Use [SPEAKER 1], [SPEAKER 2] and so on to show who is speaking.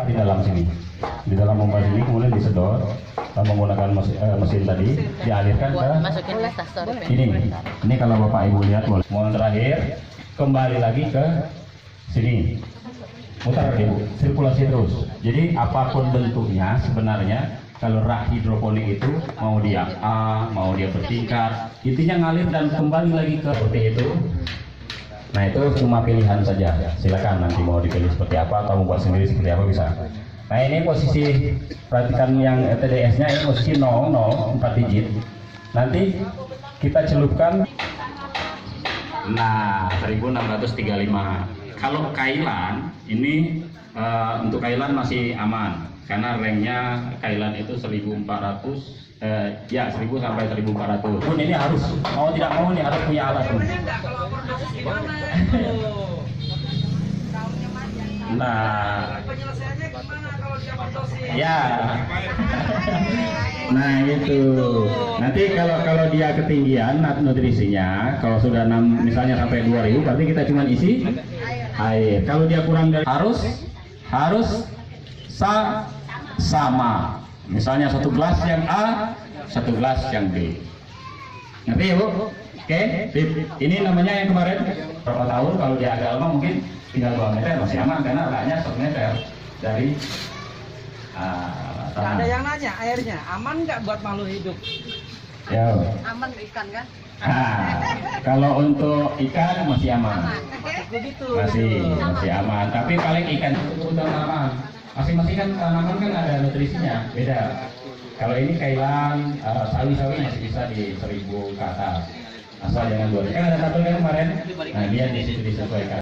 [SPEAKER 1] di dalam sini. Di dalam pompa sini kemudian disedot menggunakan mesin tadi, dialirkan ke ini kalau Bapak Ibu lihat boleh. Mohon terakhir kembali lagi ke sini, mutar Ibu, sirkulasi terus. Jadi apapun bentuknya sebenarnya kalau rak hidroponik itu mau dia A, mau dia bertingkat, intinya ngalir dan kembali lagi ke seperti itu. Nah itu cuma pilihan saja, silakan nanti mau dipilih seperti apa atau membuat sendiri seperti apa bisa. Nah ini posisi, perhatikan yang TDS nya ini posisi 0, 4 digit. Nanti kita celupkan. Nah 1635. Kalau kailan ini untuk kailan masih aman karena ranknya kailan itu 1400 ya 1000 sampai 1400. Pun ini harus mau tidak mau ini harus punya alat. Nah, ya, nah itu. Nanti kalau dia ketinggian nutrisinya, kalau sudah misalnya sampai 2000, berarti kita cuma isi air. Kalau dia kurang dari harus sama. Misalnya 1 gelas yang A, 1 gelas yang B. Ngerti ya Bu? Oke, ini namanya yang kemarin berapa tahun, kalau dia agak lama mungkin tinggal 2 meter masih aman karena raknya 1 meter dari tanah.
[SPEAKER 2] Ada yang nanya airnya aman nggak buat makhluk hidup?
[SPEAKER 1] Ya.
[SPEAKER 3] Aman ikan kan?
[SPEAKER 1] Kalau untuk ikan masih aman.
[SPEAKER 2] Begitu.
[SPEAKER 1] Masih aman. Tapi paling ikan itu udah aman. Masing-masing kan tanaman kan ada nutrisinya beda. Kalau ini kailan sawi-sawi masih bisa di 1000 ke atas. Asal jangan 2000. Kan ada satu yang kemarin. Nah dia di situ disesuaikan.